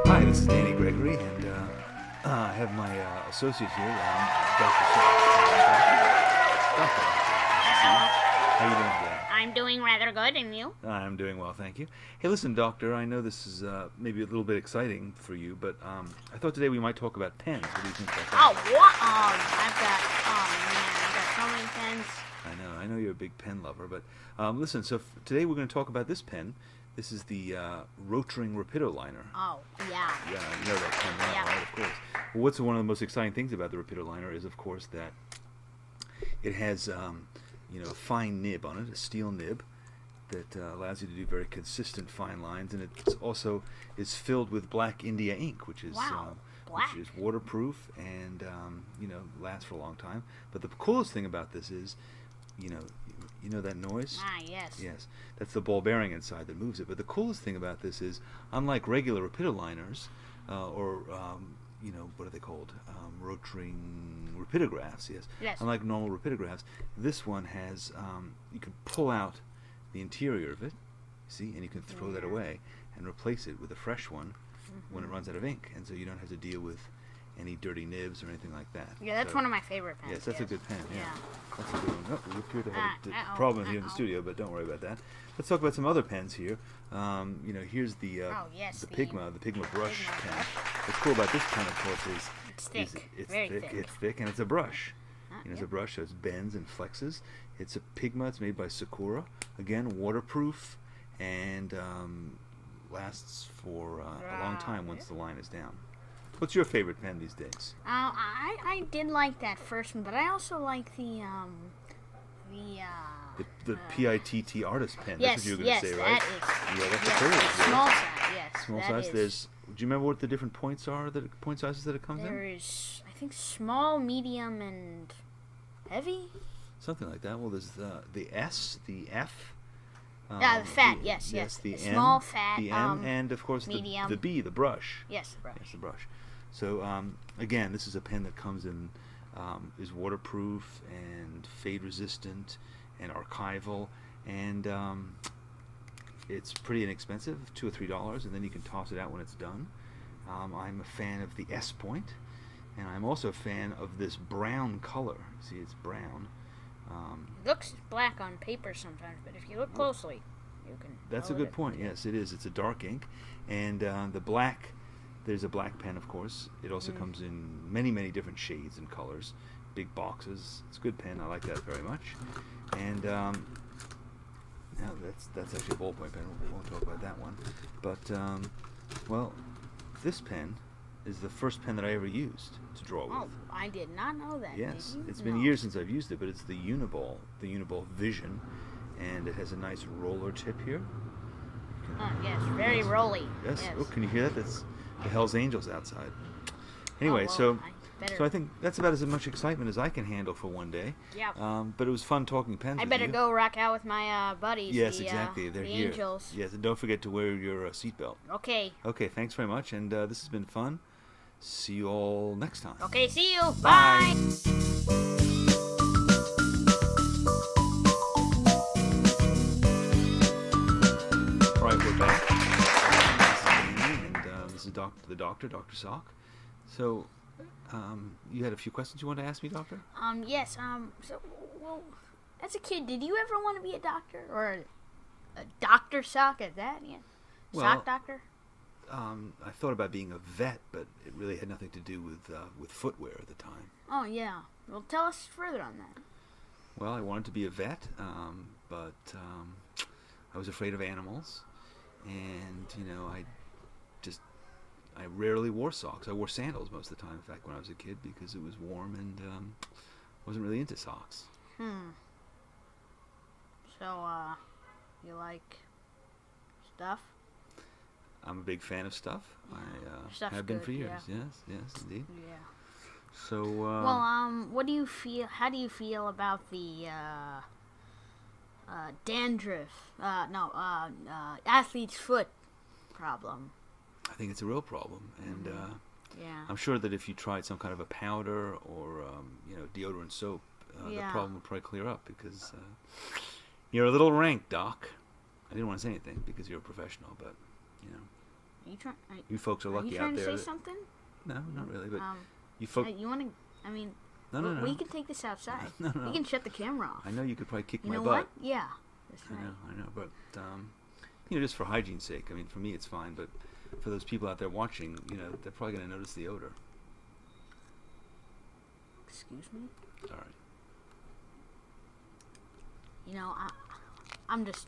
Hi, this is Gregory, and I have my associate here, Dr. Doctor. How are you doing today? I'm doing rather good, and you? I'm doing well, thank you. Hey, listen, Doctor, I know this is maybe a little bit exciting for you, but I thought today we might talk about pens. What do you think about that? Oh, what? I've got so many pens. I know you're a big pen lover, but listen, so today we're going to talk about this pen. This is the Rotring Rapidoliner. Oh, yeah. Yeah, you know that pen, Yeah. right? Of course. Well, what's one of the most exciting things about the Rapidoliner is, of course, that it has, a fine nib on it, a steel nib that allows you to do very consistent fine lines, and it also is filled with black India ink, which is Black. which is waterproof and lasts for a long time. But the coolest thing about this is, you know that noise? Ah, yes. Yes, that's the ball bearing inside that moves it. But the coolest thing about this is, unlike regular Rapidoliners, what are they called? Rotring rapidographs, yes. Yes. Unlike normal rapidographs, this one has, you can pull out the interior of it, see, and you can throw that away and replace it with a fresh one when it runs out of ink. And so you don't have to deal with any dirty nibs or anything like that. Yeah, that's one of my favorite pens. Yes, that's a good pen. Yeah, Yeah. that's a good one. Oh, we appear to have a uh-oh, problem here in the studio, but don't worry about that. Let's talk about some other pens here. Here's the yes, the Pigma brush Pigma pen. brush. What's cool about this pen, of course, is It's thick. it's Very thick. thick. It's thick, and it's a brush. It's yeah. a brush, so it bends and flexes. It's a Pigma. It's made by Sakura. Again, waterproof and lasts for a long time once the line is down. What's your favorite pen these days? I did like that first one, but I also like the The PITT artist pen. yes, That's what you were going to say, right? That is. Yeah, that's Yes, the favorite. small size, yes. Small that size. is. There's. Do you remember what the different points are? The point sizes that it comes There in? is, I think, small, medium, and heavy. Something like that. Well, there's the S, the F. The fat. Yes. The The M, small, fat. the M, and of course medium. the B, the brush. Yes, the brush. That's the brush. So again, this is a pen that comes in, is waterproof and fade resistant and archival, and it's pretty inexpensive, $2 or $3, and then you can toss it out when it's done. I'm a fan of the S point, and I'm also a fan of this brown color. See, it's brown. It looks black on paper sometimes, but if you look closely, you can. That's a good point. Yes, it is. It's a dark ink, and the black. There's a black pen, of course. It also comes in many, many different shades and colors. Big boxes. It's a good pen. I like that very much. And now that's actually a ballpoint pen. We won't talk about that one. But well, this pen is the first pen that I ever used to draw with. Oh, I did not know that. Yes, Did you? it's been years since I've used it, but it's the Uniball Vision, and it has a nice roller tip here. Oh, yes, very rolly. Yes. Yes. Oh, can you hear that? That's the Hell's Angels outside. Anyway, well, so I think that's about as much excitement as I can handle for one day. Yeah. But it was fun talking pens I with better you. go rock out with my buddies. Yes, the, exactly. They're the here. Angels. Yes, and don't forget to wear your seatbelt. Okay. Okay, thanks very much, and this has been fun. See you all next time. Okay. See you. Bye. Bye. All right, we're back. This is Danny, and this is the doctor, Dr. Sock. So, you had a few questions you wanted to ask me, Doctor? Yes. Well, as a kid, did you ever want to be a doctor or a Dr. Sock at that? Yeah. Well, Sock doctor. I thought about being a vet, but it really had nothing to do with footwear at the time. Oh yeah. Well, tell us further on that. Well, I wanted to be a vet, but I was afraid of animals, and I rarely wore socks. I wore sandals most of the time, in fact, when I was a kid, because it was warm and wasn't really into socks. So, you like stuff? I'm a big fan of stuff. I Stuff's have been good, for years. yeah. Yes, indeed. Yeah. So, Well, what do you feel? How do you feel about the dandruff. Athlete's foot problem. I think it's a real problem, and Yeah. I'm sure that if you tried some kind of a powder or deodorant soap, the problem would probably clear up, because you're a little rank, Doc. I didn't want to say anything because you're a professional, but you folks are lucky you trying out there. to say something? No, not really, but you folks. You want to? I mean, No. we can take this outside. No. We can shut the camera off. I know you could probably kick You my know butt. what? Yeah. That's right. I know, but just for hygiene's sake. I mean, for me it's fine, but for those people out there watching, they're probably going to notice the odor. Excuse me? Sorry. I'm done.